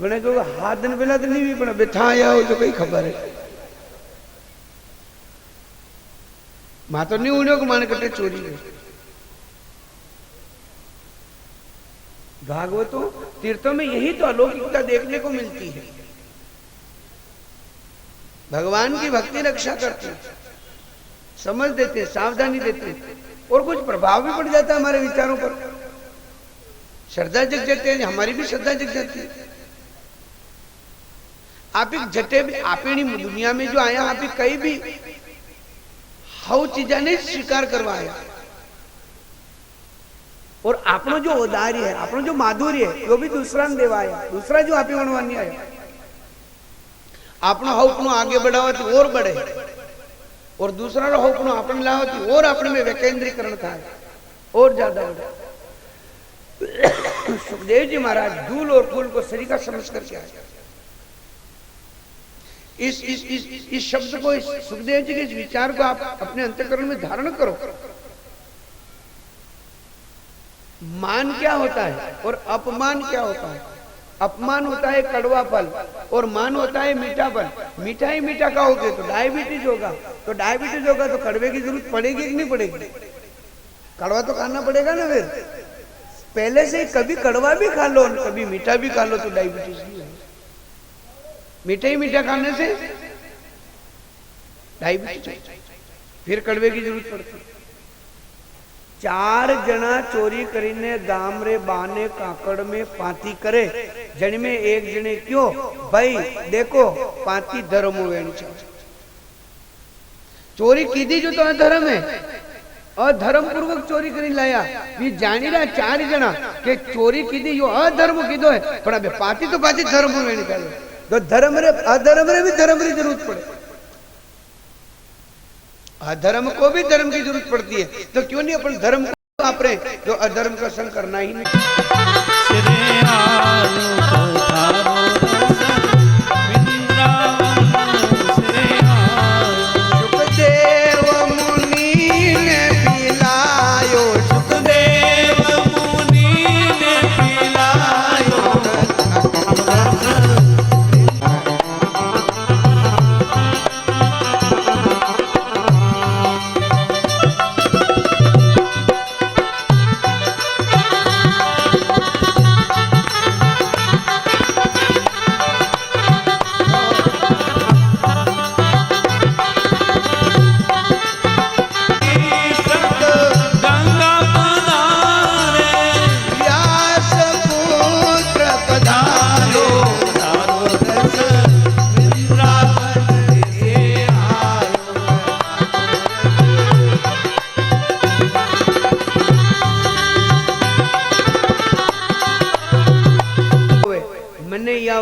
मैंने कहा हाथ दिन पहला तो नहीं भी पण बैठा आया हो तो कई खबर है मां तो नहीं उड़ो को मान कटे चोरी है। भागवतों तीर्थों में यही तो अलौकिकता देखने को मिलती है। भगवान की भक्ति रक्षा करते, समझ देते, सावधानी देते और कुछ प्रभाव भी पड़ जाता है हमारे विचारों पर। श्रद्धा जग जाती है, हमारी भी श्रद्धा जग जाती है। आप एक जटे भी आप दुनिया में जो आया आप कई भी हाउ चीजा ने स्वीकार करवाया और आपनो जो औदार्य है, आपनो जो माधुर्य है वो भी दूसरा ने देवाया, दूसरा जो आप वणवानी आया आपनो हौपनो आगे बढ़ावती और बढ़े और दूसरा रो हौपनो आपने लावती और अपने में विकेंद्रीकरण था और ज्यादा बढ़े। सुखदेव जी महाराज धूल और फूल को सरीका समझ करके आए। इस शब्द को, इस सुखदेव जी के इस विचार को आप अपने अंतःकरण में धारण करो। मान क्या होता है और अपमान क्या होता है? अपमान होता है कड़वा फल और मान होता है मीठा फल। मीठा ही मीठा खाओगे तो डायबिटीज होगा, तो डायबिटीज होगा तो कड़वे की जरूरत पड़ेगी कि नहीं पड़ेगी? कड़वा तो खाना पड़ेगा ना। फिर पहले से कभी कड़वा भी खा लो कभी मीठा भी खा लो तो डायबिटीज नहीं होगी। मीठा ही मीठा खाने से डायबिटीज, फिर कड़वे की जरूरत पड़ती। 4 जना चोरी करीने गाम रे बाने काकड़ में पाती करे, जन में एक जने क्यों भाई देखो पाती धर्म वेणी चाहिए। चोरी कीधी जो तो अधर्म है, अधर्म पूर्वक चोरी करी लाया। ये जानी रहा 4 जना के चोरी कीधी यो अधर्म कीधो है, पण अबे पाती तो पाती धर्म वेणी चाहिए। तो धर्म रे अधर्म रे भी धर्म की जरूरत पड़े, अधर्म को भी धर्म की जरूरत पड़ती है। तो क्यों नहीं अपन धर्म को आपरे जो अधर्म का संग करना ही नहीं।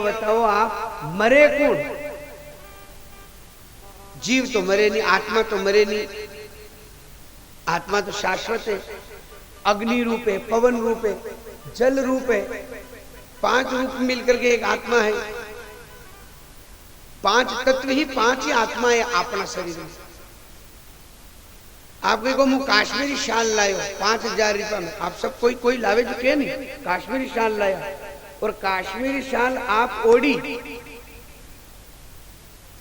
बताओ आप मरे कौन? जीव तो मरे नहीं, आत्मा तो मरे नहीं। आत्मा तो शाश्वत है, अग्नि रूप है, पवन रूप है, जल रूप है। 5 रूप मिलकर के एक आत्मा है। 5 तत्व ही 5 ही आत्मा है अपना शरीर में। आप को मु काश्मीरी शाल लायो 5000 रुपया में, आप सब कोई लावे जो के नहीं काश्मीरी शाल लाया और काश्मीरी शाल आप ओढ़ी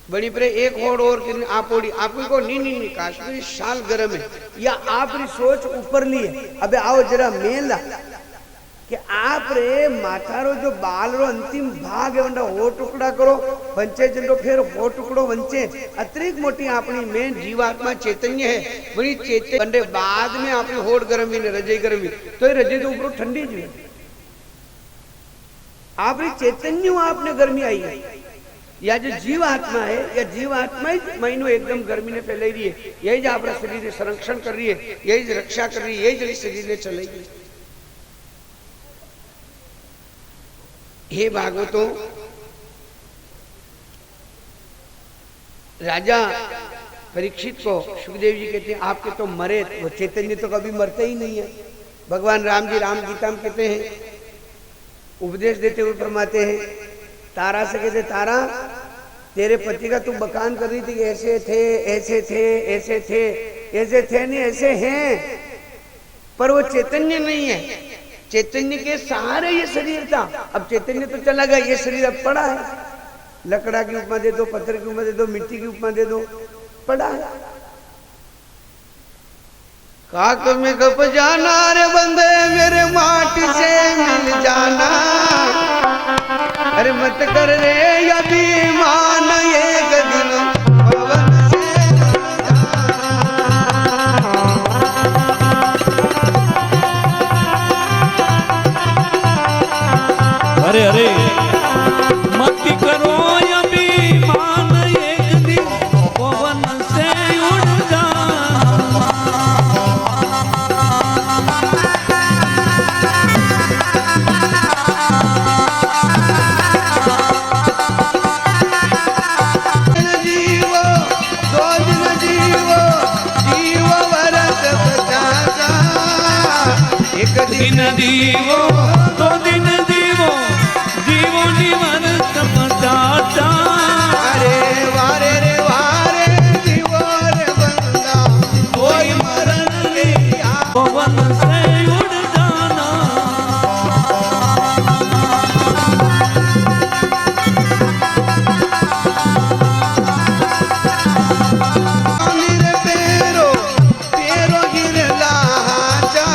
बड़ी पर एक होड़ और आप ओढ़ी, आपको को नहीं काश्मीरी शाल गर्म है। या आप सोच ऊपर लिए अबे आओ जरा मेला कि आप रे माथारो जो बाल रो अंतिम भाग है वंडा हो टुकड़ा करो वंचे जंडो फिर हो टुकड़ो वंचे अतिरिक्त मोटी अपनी में जीवात्मा चैतन्य है बड़ी चैतन्य वंडे बाद में अपनी होड़ गर्मी ने रजाई गर्मी तो ये रजाई तो ऊपर ठंडी जी आपकी चैतन्य आपने गर्मी आई है। या जो जीव आत्मा है या जीव आत्मा ही महीनों एकदम गर्मी ने फैलाई रही है, यही जो अपना शरीर संरक्षण कर रही है, यही रक्षा कर रही है, यही जो शरीर ने चलेगी। हे भागवतों, राजा परीक्षित को सुखदेव जी कहते हैं आपके तो मरे, वो चैतन्य तो कभी मरते ही नहीं है। भगवान राम जी राम गीता में कहते हैं, उपदेश देते हुए फरमाते हैं, तारा से कहते तारा तेरे पति का तू बखान कर रही थी कि ऐसे थे ऐसे थे ऐसे थे, ऐसे थे नहीं ऐसे हैं, पर वो चैतन्य नहीं है। चैतन्य के सहारे ये शरीर था। अब चैतन्य तो चला गया, ये शरीर अब पड़ा है। लकड़ा की उपमा दे दो, पत्थर की उपमा दे दो, मिट्टी की उपमा दे दो, पड़ा है। काक में कब जाना रे बंदे मेरे माटी से मिल जाना, अरे मत कर रे अभिमान एक दिन पवन से अरे अरे मत करो अभिमान एक दिन पवन से उड़ जाना। जीवो दो दिन जीवो जीव वरस बचाता, एक दिन दीवो दो दिन दीवो जीवो निवन समझाता। अरे वारे रे वारे जीवो रे बंदा कोई मरण लिया पवन से उड़ जाना। नीर पेरो पेरो गिरला जा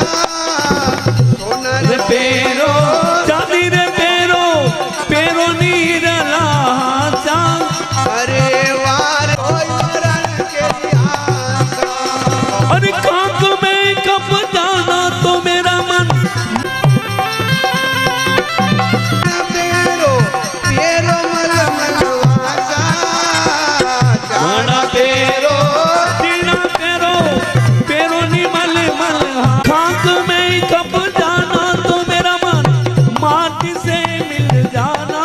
सोना रे पेरो चांदी रे पेरो पेरो नीर लाचा। अरे वार कोई मरण के आशा, अरे खाक में कब जाना तो मेरा मन। पेरो पेरो मल मलवासा बड़ा पेरो जीना पेरो पेरो नी मल मल। खाक में कब जाना तो मेरा मन माटी से मिल जाना।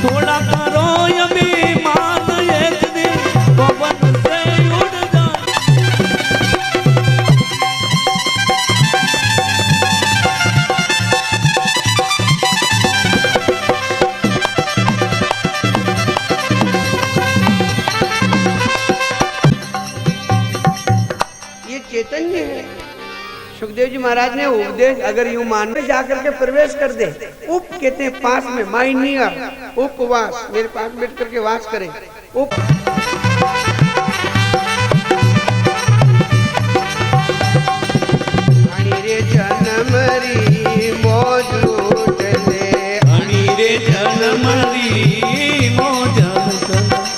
थोड़ा करो अभिमान एक दिन पवन से उड़ जाना। ये चैतन्य है। सुखदेव जी महाराज ने उपदेश अगर यूं मान में जाकर के प्रवेश कर दे, उप कहते हैं पास में, माई नियर, उपवास, मेरे पास बैठ करके वास करे। उप आणि रे जनमरी मौज लूट ले, अणी रे जनमरी मौज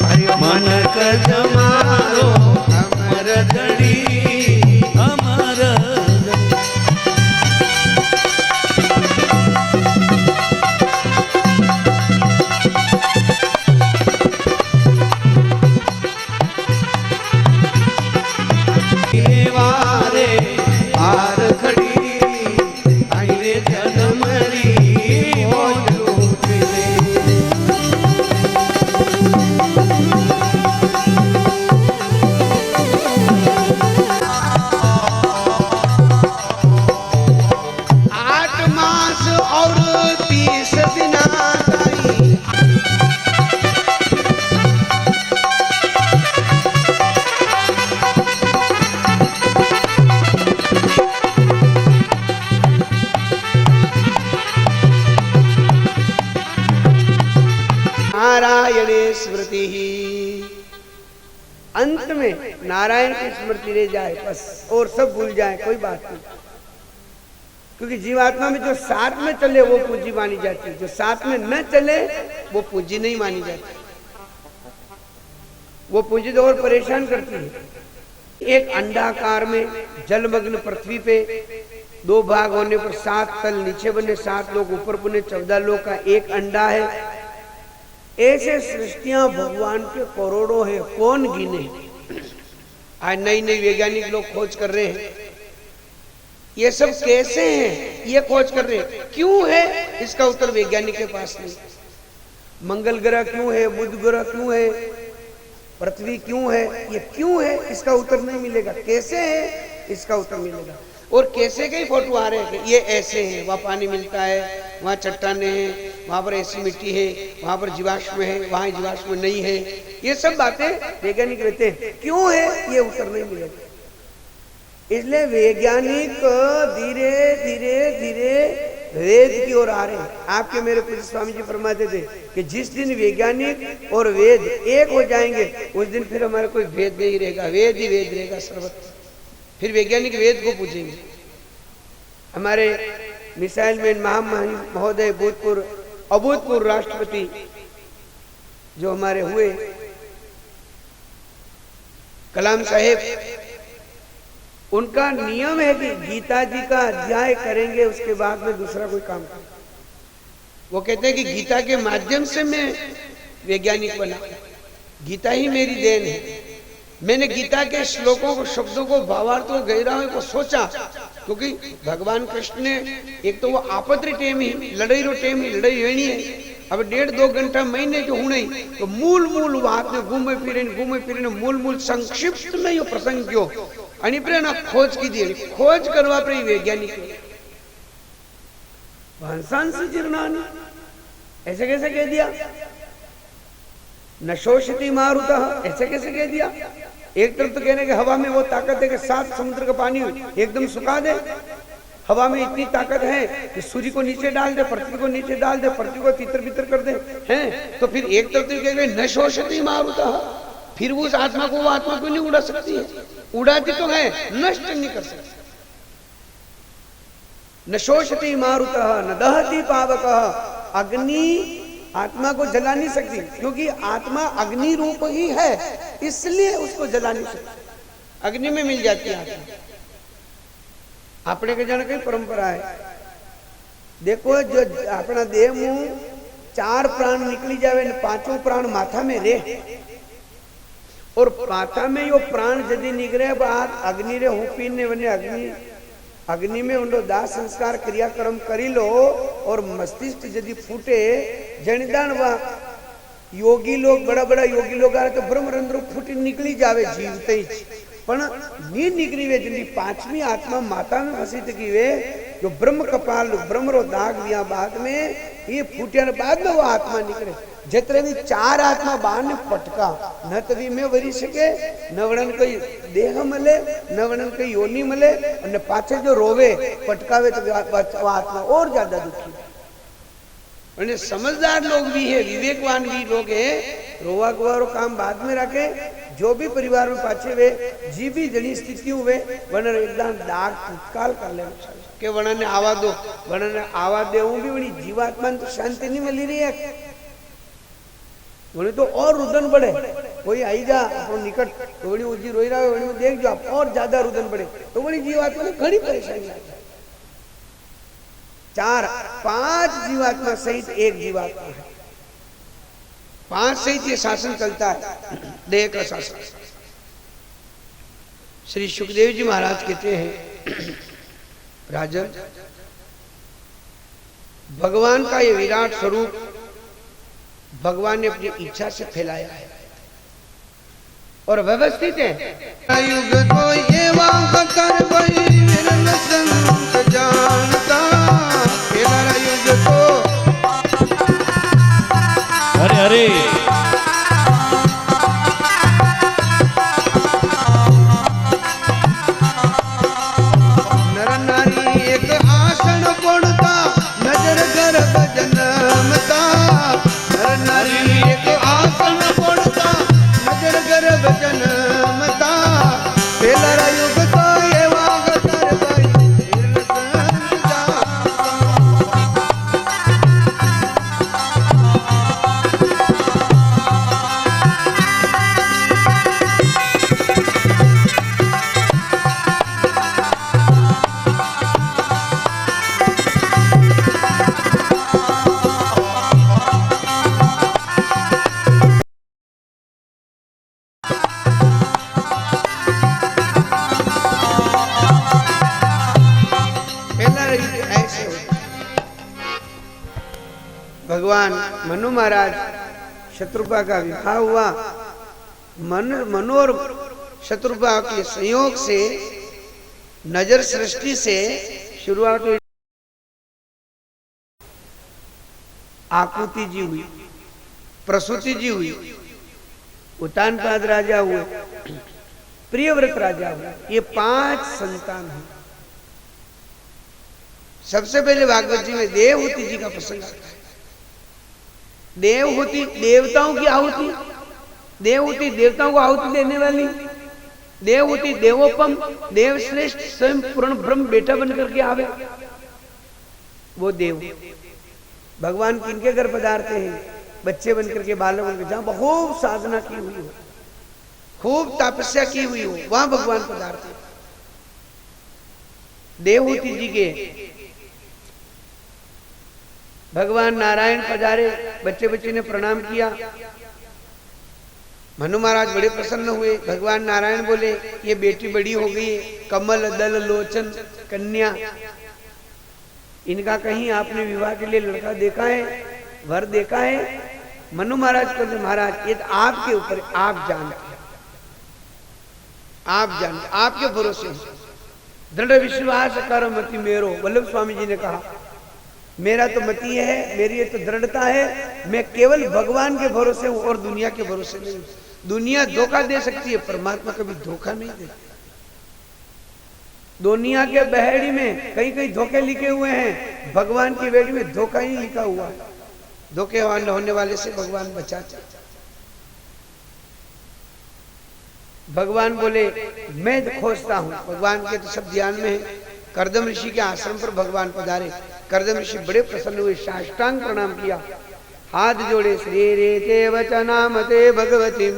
हरि मन कर जमारो अमर घड़ी अमर। वारे आर खड़ी आई रे जनमरी मौज लूट ले। आठ मास और 30 दिना दाई, नारायणे स्मृति ही, अंत में नारायण की स्मृति रह जाए बस, और सब भूल जाए, कोई बात नहीं। क्योंकि जीवात्मा में जो साथ में चले वो पूजी मानी जाती है, जो साथ में न चले वो पूजी नहीं मानी जाती। वो पूजी तो और परेशान करती है। एक अंडाकार में जलमग्न पृथ्वी पे 2 भाग होने पर 7 तल नीचे बने, 7 लोग ऊपर बने, 14 लोग का एक अंडा है। ऐसे सृष्टियां भगवान के करोड़ों हैं, कौन गिने। आज नई नई वैज्ञानिक लोग खोज कर रहे हैं ये सब कैसे हैं, ये खोज कर रहे हैं। क्यों है इसका उत्तर वैज्ञानिक के पास नहीं। मंगल ग्रह क्यों है, बुध ग्रह क्यों है, पृथ्वी क्यों है, ये क्यों है इसका उत्तर नहीं मिलेगा। कैसे है इसका उत्तर मिलेगा। और कैसे के फोटो आ रहे हैं कि ये ऐसे हैं, वहाँ पानी मिलता है, वहाँ चट्टाने हैं, वहाँ पर ऐसी मिट्टी है, वहाँ पर जीवाश्म है, वहाँ जीवाश्म नहीं है। ये सब बातें वैज्ञानिक रहते हैं, क्यों है ये उत्तर नहीं मिलेगा। इसलिए वैज्ञानिक धीरे धीरे धीरे वेद की ओर आ रहे हैं। आपके मेरे पूज्य स्वामी जी फरमाते थे कि जिस दिन वैज्ञानिक और वेद एक हो जाएंगे उस दिन फिर हमारा कोई वेद नहीं रहेगा, वेद ही वेद रहेगा सर्वत्र। फिर वैज्ञानिक वेद को पूछेंगे। हमारे मिसाइल मैन महोदय अभूतपूर्व राष्ट्रपति जो हमारे हुए कलाम साहेब, उनका नियम है कि गीता जी का अध्याय करेंगे उसके बाद में दूसरा कोई काम करें। वो कहते हैं कि गीता के माध्यम से मैं वैज्ञानिक बना, गीता ही मेरी देन है। मैंने गीता के श्लोकों को, शब्दों को, भावार्थों को, गहराइयों को सोचा, क्योंकि भगवान कृष्ण ने एक तो वो आपत्री टेम ही लड़ाई रो टेम ही लड़ाई वेणी है। अब 1.5-2 घंटा महीने जो हुई तो मूल बात ने घूमे फिरे मूल संक्षिप्त में यो प्रसंग क्यों आणि प्रेरणा खोज की दी, खोज करवा पर वैज्ञानिक भांसांस जीर्णानि ऐसे कैसे कह दिया, न शोषति मारुतः ऐसे कैसे कह दिया। एक तरफ तो कहने के हवा में वो ताकत है कि 7 समुद्र का पानी एकदम सुखा दे, हवा में इतनी ताकत है कि सूर्य को नीचे डाल दे, पृथ्वी को नीचे डाल दे, पृथ्वी को तितर बितर कर दे हैं। तो फिर एक तरफ तो कह गए न शोषति मारुतः, फिर उस आत्मा को वो आत्मा क्यों नहीं उड़ा सकती है, उड़ाती तो है, नष्ट नहीं कर सकती। न शोषति मारुतः न दहति पावकः, अग्नि आत्मा को जला नहीं सकती क्योंकि आत्मा अग्नि रूप ही है, इसलिए उसको जला नहीं सकती, अग्नि में मिल जाती है आत्मा। अपने के जन की परंपरा है। देखो जो अपना देह मुंह 4 प्राण निकली जावे, 5वां प्राण माथा में रे, और माथा में यो प्राण यदि निकले बाद अग्नि रे हुपीन ने बने अग्नि में उनको दाह संस्कार क्रियाक्रम करी लो और मस्तिष्क यदि फूटे जनिदान वा योगी लोग बड़ा योगी लोग आ रहे तो ब्रह्मरंध्र फूटी निकली जावे जीवते ही, पण नी निकली वे जिनकी 5वीं आत्मा माता में फंसी थकी वे जो ब्रह्म कपाल ब्रह्म रो दाग दिया बाद में ये फूटिया बाद में वो आत्मा निकले। जितने भी 4 आत्मा बाहर ने पटका न तभी में वरी सके, न वणन कोई देह मले, न वणन कोई योनि मले, और न पाछे जो रोवे पटकावे तो आत्मा और ज्यादा दुखी। और समझदार लोग भी है, विवेकवान भी लोग है, रोवा गुवारो काम बाद में रखे। जो भी परिवार में पाछे वे जी भी जनी स्थिति हुए वनर एकदम दाग तत्काल कर ले के वणन ने आवा दो, वणन ने आवा दे भी वणी जीवात्मा तो शांति नहीं मिली रही है, वणी तो और रुदन बढ़े। कोई आई जा अपनो निकट तो वणी उजी रोई रहा है, वणी देख जो आप और ज्यादा रुदन बढ़े तो वणी जीवात्मा ने घणी परेशानी आ जाए। 4-5 जीवात्मा सहित एक जीवात्मा है, 5 सहित ये शासन चलता है, देह का शासन। श्री सुखदेव जी महाराज कहते हैं राजन, भगवान का ये विराट स्वरूप भगवान ने अपनी इच्छा से फैलाया है और व्यवस्थित है। युग को ये कर जानता युग को अरे नर नारी एक आसन पड़ता नजर गर्भ जन्मता, नर नारी एक आसन पड़ता नजर गर्भ जन्मता, पेला युग तो ये वागतर भाई भगवान मनु महाराज शत्रुपा का विवाह हुआ। मनु और शत्रुपा के संयोग से नजर सृष्टि से शुरुआत हुई। आकुति जी हुई, प्रसूति जी हुई, उत्तानपाद राजा हुए, प्रियव्रत राजा हुए, ये 5 संतान हैं। सबसे पहले भागवत जी में देवहूति जी का प्रसंग आता है। देवहूति देवताओं की आहुति, देवहूति देवताओं को आहुति देने वाली, देवहूति देवोपम, देवश्रेष्ठ स्वयं पूर्ण ब्रह्म बेटा बनकर के आवे, वो देव। भगवान किनके घर पधारते हैं? बच्चे बनकर के, बालक बनकर, जहां बहुत साधना की हुई हो, खूब तपस्या की हुई हो, वहां भगवान पधारते हैं। देवहूति जी के भगवान नारायण पधारे, बच्चे बच्चे ने प्रणाम किया। मनु महाराज बड़े प्रसन्न हुए। भगवान नारायण बोले, ये बेटी बड़ी हो गई है, कमल दल लोचन कन्या, इनका कहीं आपने विवाह के लिए लड़का देखा है, वर देखा है? मनु महाराज को, महाराज ये तो आपके ऊपर, आप जानते हैं, आप जानते, आपके भरोसे दृढ़ विश्वास कर मति मेरो। वल्लभ स्वामी जी ने कहा, मेरा तो मति है, मेरी तो दृढ़ता है, मैं केवल भगवान के भरोसे हूं और दुनिया के भरोसे नहीं। दुनिया धोखा दे सकती है, परमात्मा कभी धोखा नहीं देती। दुनिया के बहेड़ी में कई कई धोखे लिखे हुए हैं, भगवान की बेड़ी में धोखा ही लिखा हुआ है। धोखे होने वाले से भगवान बचाते। भगवान बोले, मैं खोजता हूं। भगवान के तो सब ध्यान में है। कर्दम ऋषि के आश्रम पर भगवान पधारे। कर्दम ऋषि बड़े प्रसन्न हुए, साष्टांग प्रणाम किया, हाथ जोड़े। श्री रे ते वचनामते भगवती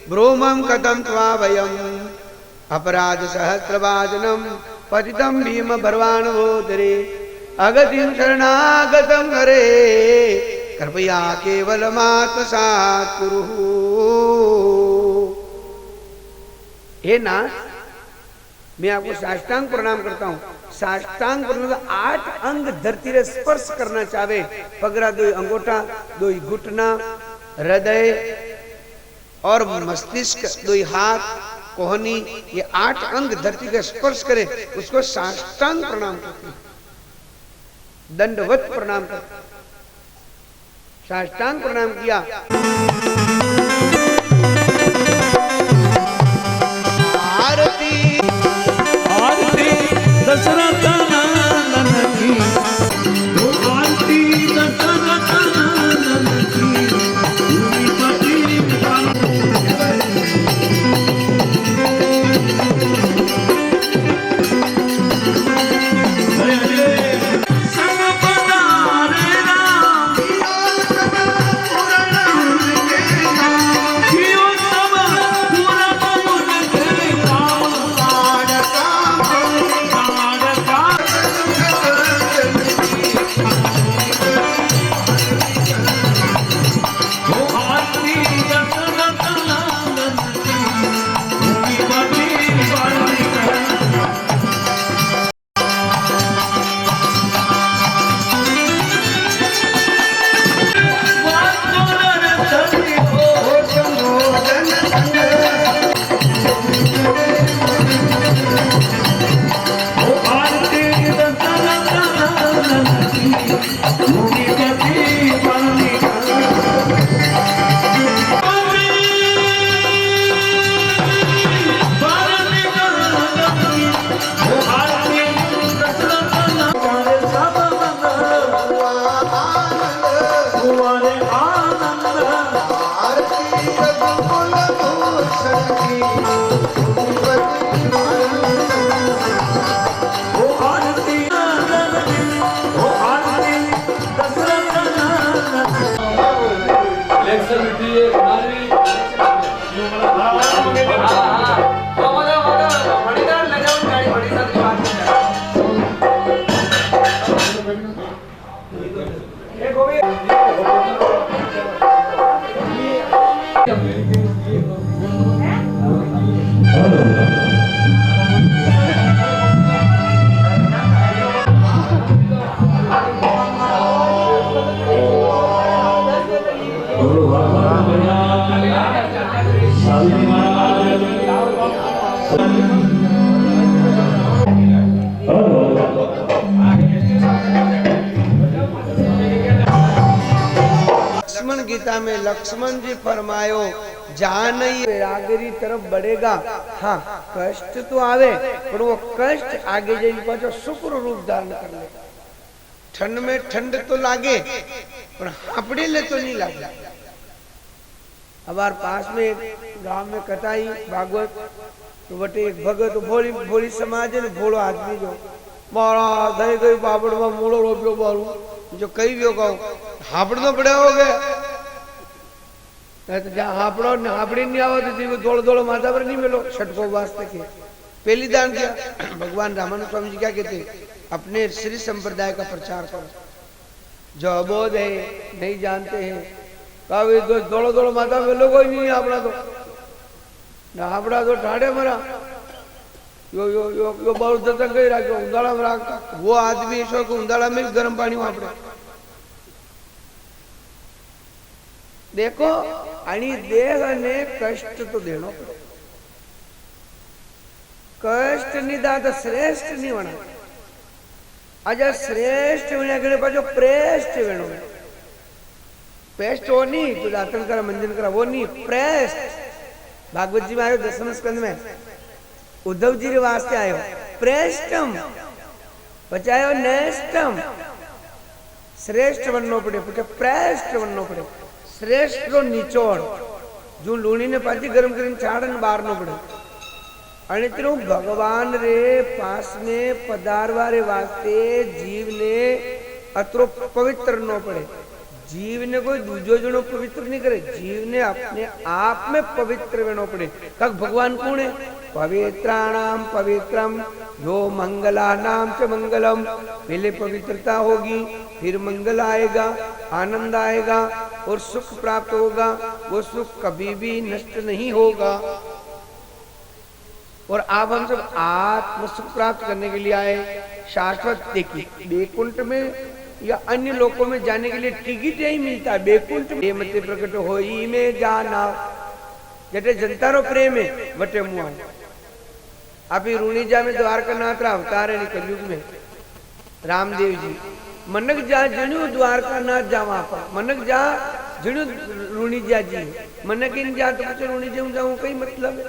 ब्रोमं कथम त्वा वयम अपराध सहस्रभाजनम पतितम भीम भरवान वोदरे अगतिम शरणागतम हरे कृपया केवलमात्मसात् कुरु। हे नाथ, मैं आपको साष्टांग प्रणाम करता हूँ। साष्टांग प्रणाम 8 अंग धरती रे स्पर्श करना चाहे, पगरा 2 अंगूठा, 2 घुटना, हृदय और मस्तिष्क, 2 हाथ, कोहनी, ये 8 अंग धरती का स्पर्श करे, उसको साष्टांग प्रणाम करते हैं, दंडवत प्रणाम करते हैं। साष्टांग प्रणाम किया। आरती आरती दशरथ नंदन की, आरती दशरथ नंदन की, भूमिपति गीता में लक्ष्मण जी फरमायो जहां नहीं वैराग्य तरफ बढ़ेगा, हाँ कष्ट तो आवे पर वो कष्ट आगे जाके पाछो शुक्र रूप धारण कर ले। ठंड में ठंड तो लागे पर हापड़े ले तो नहीं लागे। हमारे पास में एक गांव में कथाई भागवत तो बटे एक भगत भोली भोली समाज है, भोलो आदमी जो मारा दही गई बाबड़ में मूड़ो रोपियो बारू जो कई भी कहो हापड़ तो बड़े हो गए, तो जहाँ हापड़ो हापड़ी नहीं आवा तो दौड़ दौड़ माथा पर नहीं मिलो छटको वास्ते के पहली दान किया। भगवान रामानंद स्वामी जी क्या कहते, अपने श्री संप्रदाय का प्रचार करो, जो अबोध है नहीं जानते हैं कहा दौड़ो दौड़ो माता में लोग ही नहीं आपड़ा तो ना आपड़ा तो ठाड़े मरा यो यो यो यो बहुत जतन कही राख्यो उंदाड़ा में राखता वो आदमी ऐसा को उंदाड़ा में गर्म पानी वापरे। देखो आणि देह ने कष्ट तो देनो पड़े, कष्ट नहीं दा तो श्रेष्ठ नहीं बना। आज श्रेष्ठ बने गए पाछो प्रेष्ठ वेणो पेस्ट वो नहीं तो दातन करा मंजन करा वो नहीं प्रेष्ठ। भागवत जी में आयो 10वें स्कंद में उद्धव जी रे वास्ते आयो प्रेष्ठम बचायो नेष्टम श्रेष्ठ बननो पड़े पुटे प्रेष्ठ बननो पड़े। श्रेष्ठ रो निचोड़ जो लूणी ने पाची गरम करीने छाड़न बार नो पड़े आणि तेरो भगवान रे पास में पधारवा रे वास्ते जीव ने अतरो पवित्र नो पड़े। जीव ने कोई दूजो जनो पवित्र नहीं करे, जीव ने अपने आप में पवित्र बनो पड़े। तक भगवान कौन है, पवित्राणाम पवित्रम यो मंगला नाम च मंगलम। पहले पवित्रता होगी फिर मंगल आएगा, आनंद आएगा और सुख प्राप्त होगा। वो सुख कभी भी नष्ट नहीं होगा। और अब हम सब आत्म सुख प्राप्त करने के लिए आए। शाश्वत देखिए बैकुंठ में या अन्य लोकों में जाने के लिए टिकट ही मिलता है। बैकुंठ में मत प्रकट होई में जाना जटे जनता रो प्रेम है वटे मुआ। अभी रूणीजा में द्वारका नाथ रा अवतार है कलयुग में रामदेव जी। मनक जा जणु द्वारका नाथ जावा पर मनक जा जणु रूणीजा जी मनक इन जा तो कुछ रूणीजा जाऊं कई मतलब है।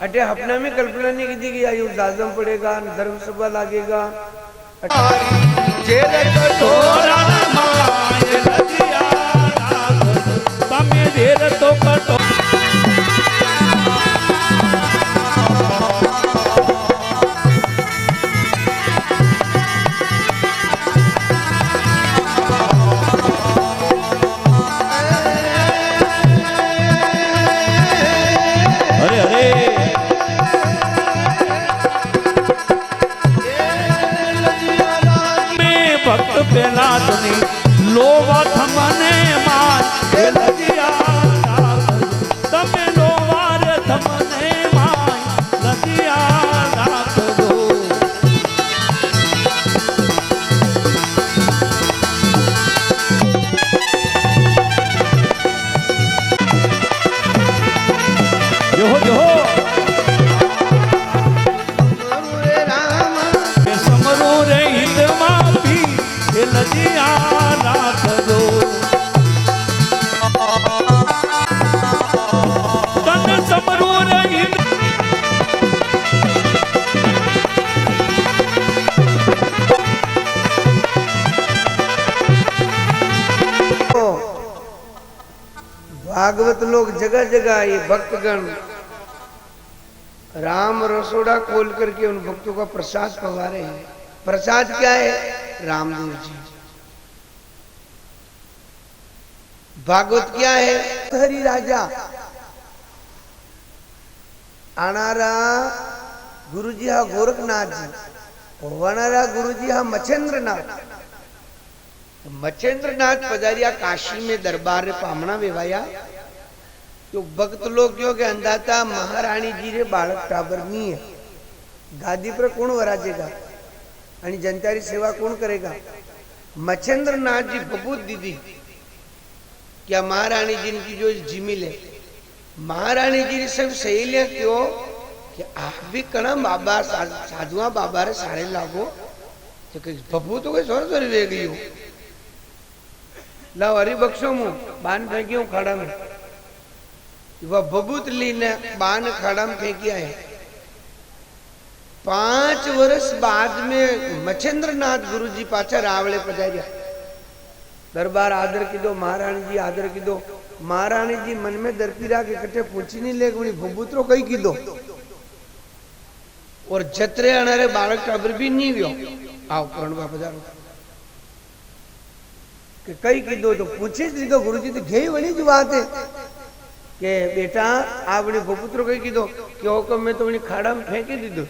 अटे अपना में कल्पना नहीं की थी कि आयु जाजम पड़ेगा धर्म सभा लागेगा। लोवा थमने मार लजिया तमे लोवार थमने मार लजिया राख दो। जो जो समरो रे हित मापी लजिया राख दो। तन समरो रे भागवत लोग जगह जगह ये भक्तगण राम रसोड़ा खोल करके उन भक्तों का प्रसाद पवा रहे हैं। प्रसाद क्या है, रामदेव जी। भागवत क्या है, हरि राजा आनारा गुरुजी हा गोरखनाथ जी होवानारा गुरुजी हा मच्छेंद्रनाथ। मच्छेंद्रनाथ पधारिया काशी में दरबार रे पामणा वेवाया। तो भक्त लोग क्यों के अंदाता महारानी जी रे बालक टाबर नहीं है, गादी पर कौन वराजेगा आणि जनता री सेवा कौन करेगा। मच्छेंद्रनाथ जी बबूत दीदी क्या महारानी जी की जो जिमिल है, महारानी जी सब सहेलियां क्यों कि आप भी कणा बाबा साधुआ बाबा रे सारे लागो तो बबू तो कोई सोर सोरी वे गई हो। लाओ हरी बख्शो मु बान फेंकी हूँ खाड़ा में। वह भभूत ली ने बान खाड़ा में फेंकिया है। 5 वर्ष बाद में मच्छेंद्रनाथ गुरु जी पाचा रावले पधार्या। दरबार आदर कीधो, महाराणी जी आदर कीधो। महाराणी जी मन में दरपीरा के कटे पूछी नहीं ले भूभूतरो कई कीधो और जतरे अनारे बालक टाबर भी नहीं व्यो। आओ प्रणवा पधारो कि कई कीधो तो पूछे तो गुरु जी तो घेई वाली जो बात है कि बेटा आपने भूपुत्रो कई कीधो कि हुकम में तो खाड़ा में फेंकी दीधो।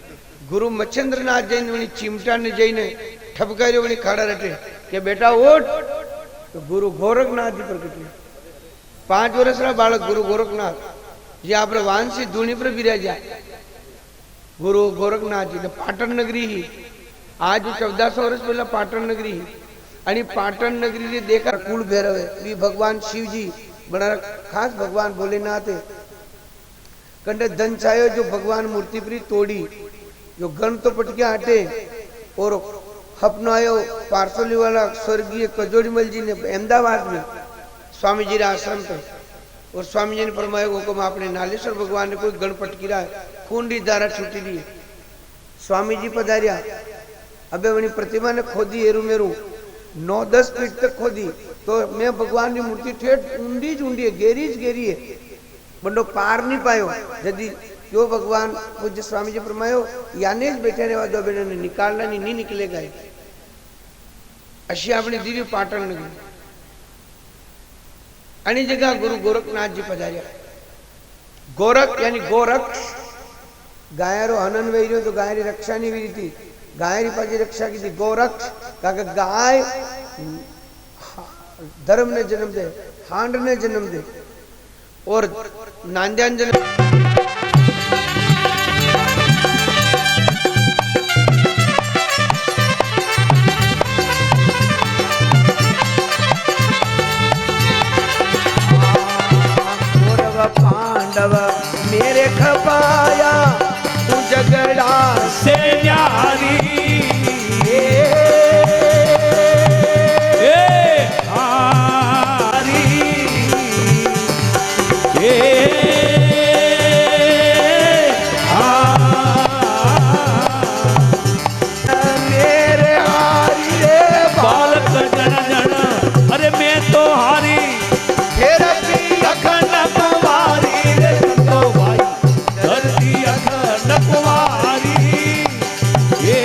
गुरु मच्छेंद्रनाथ जैन चिमटा ने जईने ठपकार्यो खाड़ा रटे कि बेटा उठ। तो गुरु गोरखनाथ जी प्रकट 5 वर्ष बालक गुरु गोरखनाथ जी आप वांसी धूनी पर बिराजा। गुरु गोरखनाथ जी ने पाटण नगरी ही आज 1400 वर्ष पहला पाटण नगरी ही आणि पाटण नगरी ने देखा कुल भैरव भी भगवान शिव जी बड़ा खास भगवान भोलेनाथ है। कंडे धन छायो जो भगवान मूर्ति पर तोड़ी जो गण तो पटके हटे और अपनायो पार्सली वाला स्वर्गीय कजोड़ीमल जी ने अहमदाबाद में स्वामी जी आश्रम पे और स्वामी जी ने फरमाया हुक्म आपने नालेश्वर भगवान ने कोई गण पटकी रहा है खूंडी धारा छूटी दी है। स्वामी जी पधारिया अबे वनी प्रतिमा ने खोदी एरू मेरू 9-10 फीट तक खोदी तो मैं भगवान की मूर्ति ठेठ ऊंडी ऊंडी है गेरी है बंडो पार नहीं पायो। यदि जो भगवान पूज्य स्वामी जी फरमायो याने ज बैठे रहवा दो बेटा ने निकालना नहीं निकलेगा। अशी अपनी दीदी पाटण नगरी आणि जगह गुरु गोरखनाथ जी पधारिया। गोरख यानी गोरक्ष गायरो हनन वही तो गाय री रक्षा नहीं हुई थी गाय री पाजी रक्षा की थी। गोरक्ष का गाय धर्म ने जन्म दे हांड ने जन्म दे और नांद्यान जन्म पांडव मेरे खपाया तू झगड़ा से न्यारी मेरे हारी रे बालक जन जन अरे मैं तो हारी फिर भी अखंड कुमारी रे तो भाई धरती अखंड कुमारी ये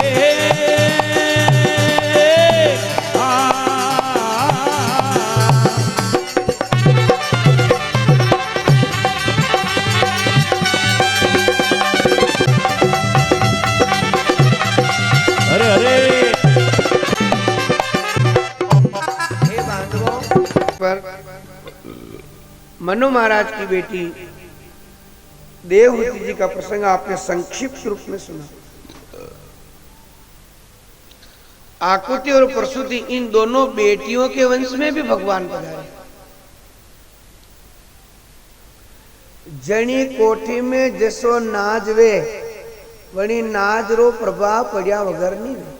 अरे अरे पर मनु महाराज की बेटी देवहूति जी का प्रसंग आपने संक्षिप्त रूप में सुना। आकुति और प्रसूति इन दोनों बेटियों के वंश में भी भगवान पधारे। जनी कोठी में जसो नाज वे वणी नाज रो प्रभाव पड़िया वगर नहीं वे।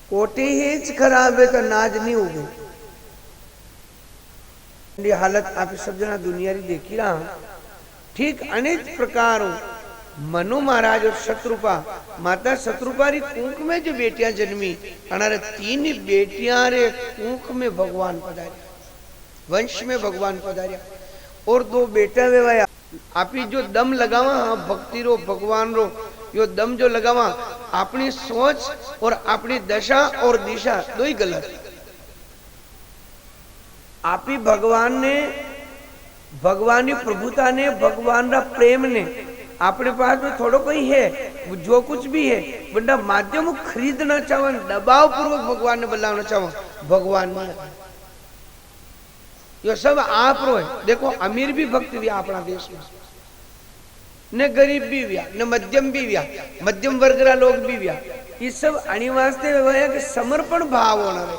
कोठी ही खराब है तो नाज नहीं उगे। हालत आप सब जना दुनिया री देखी रहा ठीक अनेक प्रकार मनु महाराज और शत्रुपा माता शत्रुपा री कुंक में जो बेटियां जन्मी अनारे 3 बेटियां रे कुंक में भगवान पधारे वंश में भगवान पधारिया और 2 बेटा वेवाया। आप जो दम लगावा भक्ति रो भगवान रो यो दम जो लगावा अपनी सोच और अपनी दशा और दिशा दो ही गलत। आप ही भगवान ने भगवान प्रभुता ने भगवान रा प्रेम ने अपने पास में थोड़ो कोई है जो कुछ भी है बंदा माध्यम खरीदना चाहो दबाव पूर्वक भगवान ने बुलाना चाहो भगवान ने यो सब आप रो है। देखो अमीर भी भक्त भी अपना देश में न गरीब भी व्या न मध्यम भी व्या मध्यम वर्ग रा लोग भी व्या ये सब अनिवार्य है कि समर्पण भाव होना है।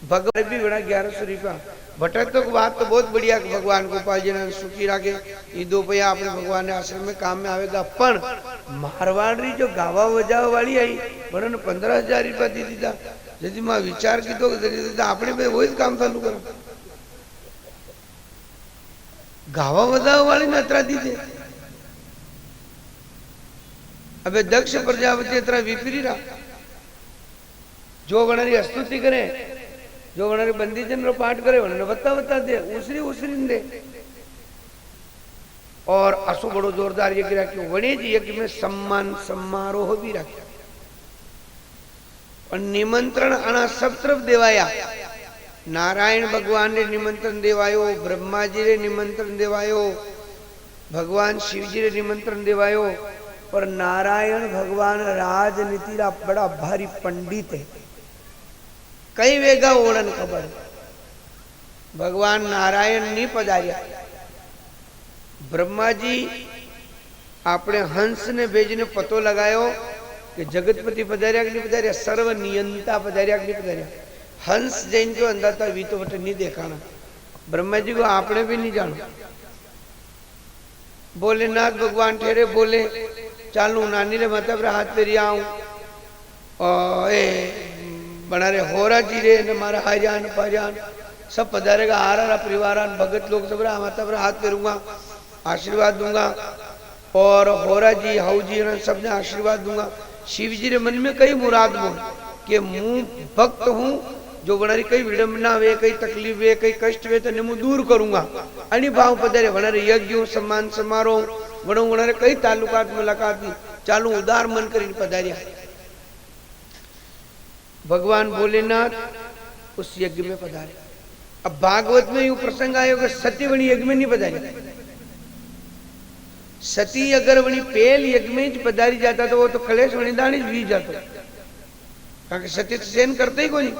भगवान भी बड़ा 1100 रुपया भटक तो बात तो बहुत बढ़िया भगवान गोपाल जी ने सुखी रखे ये 2 पैया अपने भगवान ने आश्रम में काम में आवेगा पण मारवाड़ी जो गावा वजावा वाली आई बने 15,000 रुपया दी दीदा। यदि मैं विचार की तो अपने पे वही काम चालू करो, गावा वजावा वाली ने अतरा दी दे। अबे दक्ष प्रजापति अतरा विपरी रहा, जो बनारी स्तुति करे, जो बनारी बंदी जन रो पाठ करे उन्होंने बता दे, उसरी उसरी दे। और असु बड़ो जोरदार यज्ञ रखियो, वणिज यज्ञ में सम्मान समारोह भी रखा और निमंत्रण आना सब तरफ देवाया। नारायण भगवान ने निमंत्रण देवायो, ब्रह्मा जी ने निमंत्रण देवायो, भगवान शिव जी ने निमंत्रण देवायो। और नारायण भगवान राजनीति रा बड़ा भारी पंडित है, कई वेगा ओड़न खबर। भगवान नारायण नहीं पधार्या, ब्रह्मा जी आपने हंस ने भेजने पतो लगायो कि जगतपति पधार्या कि नहीं पधार्या, सर्व नियंता पधार्या कि नहीं पधार्या। हंस जैन जो अंदाता वी तो वटे नहीं देखाना, ब्रह्मा जी को आपने भी नहीं जाना। भोलेनाथ भगवान ठहरे, बोले चालू नानी रे माता पर हाथ फेरी आऊं और बना रे होरा जी रे ने मारा हाजान पाजान सब पधारेगा, आरा परिवार भगत लोग सब माता पर हाथ फेरूंगा, आशीर्वाद दूंगा। और होरा जी हाउ जी सबने आशीर्वाद दूंगा। शिव जी रे मन में कई मुराद हो कि मुंह भक्त हूं, जो बनारी कई विडंबना वे, कई तकलीफ वे, कई कष्ट वे, तो मुंह दूर करूंगा। अनि भाव पधारे बनारे यज्ञ सम्मान समारोह वणो वणारे कई तालुकात मुलाकात दी, चालू उदार मन करीने पधार्या। भगवान भोलेनाथ उस यज्ञ में पधारे। अब भागवत में यूं प्रसंग आयो कि सती वणी यज्ञ में नहीं पधारी। सती अगर वणी पेल यज्ञ में पधारी जाता तो वो तो कलेश वणी दानी भी जाता, कारण सती सेन करते ही कोई।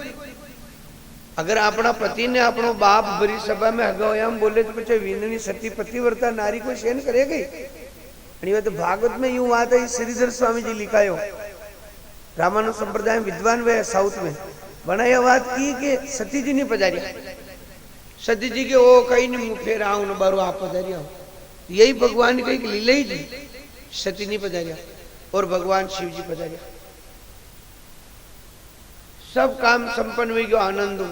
अगर अपना पति ने अपनो बाप भरी सभा में हगोयाम बोले तो पीछे विंदनी सती पतिव्रता नारी को सेन करेगी। तो भागवत में यूं बात है, श्रीधर स्वामी जी लिखायो, रामानुज संप्रदाय विद्वान वे साउथ में बनाया बात की कि सती जी नहीं पधारिया। सती जी के ओ कहीं नहीं मुँह फेर आऊ न बारू आप पधारिया, यही भगवान की लीला ही जी। सती नहीं पधारिया और भगवान शिव जी पधारिया। सब काम संपन्न हुई गयो, आनंद हो।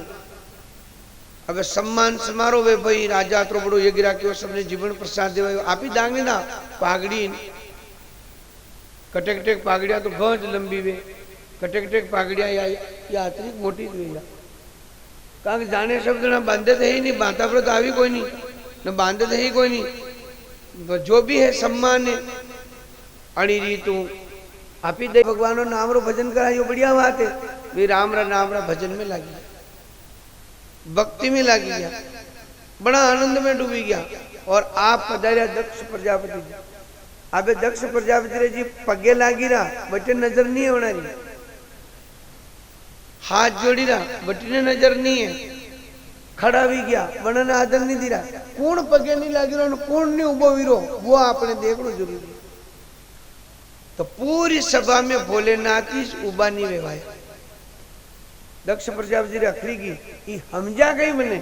अब सम्मान समारोह वे भाई राजा तो बड़ो यज्ञ राख्यो, सबने जीवन प्रसाद देवायो। आपी दांगे ना पागड़ी कटक पागड़िया तो गज लंबी वे, कटक पागड़िया या अतिरिक्त मोटी वे, कारण जाने शब्द ना बांधे थे ही नहीं, बांधा पर तो आवी कोई नहीं, न बांधे थे ही कोई नहीं। जो भी है सम्मान है अड़ी रीतू आपी दे। भगवान नाम रो भजन करायो, बढ़िया बात है। वे राम रा नाम रा भजन में लगी, भक्ति में लगी गया, बड़ा आनंद में डूबी गया। और आप पधार्या दक्ष प्रजापति जी। अबे दक्ष प्रजापति रे जी पगे लागी रहा, बटे नजर नहीं होना जी, हाथ जोड़ी रहा, बटी ने नजर नहीं है, खड़ा भी गया, बनने आदर नहीं दी रहा। कौन पगे नहीं लागी रहा, कौन नहीं उबो वीरो, वो आपने देखना जरूरी। तो पूरी सभा में भोलेनाथ ही उबा नहीं वेवाया। दक्ष प्रजापति रे अखरी की हमजा गई मैंने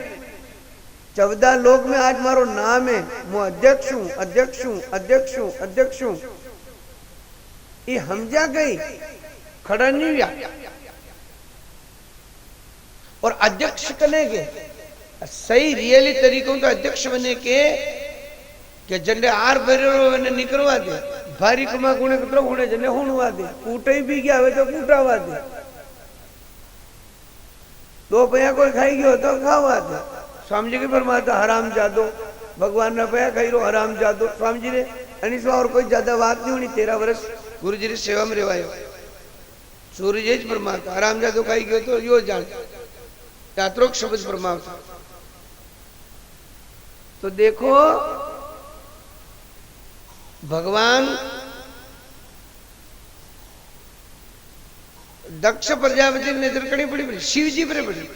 14 लोक में आज मारो नाम है, मैं अध्यक्ष हूं अध्यक्ष हूं अध्यक्ष हूं अध्यक्ष हूं। ये हमजा गई, खड़ा नहीं हुआ। और अध्यक्ष कने के सही रियली तरीकों तो अध्यक्ष बने के झंडे आर भरे निकलवा दे, भारी कमा गुणे कतरो गुणे जने होणवा दे, कूटे भी गया वे तो कूटावा दे, 2 पैया कोई खाई गयो तो खावा दे। स्वामी जी की फरमाता हराम जादो, भगवान ने पैया खाई रो हराम जादो। स्वामी जी ने अनिस और कोई ज्यादा बात नहीं होनी, 13 वर्ष गुरु जी की सेवा में रेवायो। सूर्य जी फरमाता हराम जादो खाई गयो तो यो जान यात्रोक शब्द फरमाता। तो देखो भगवान दक्ष प्रजापति ने नजर कड़ी पड़ी, शिव जी पर पड़ी।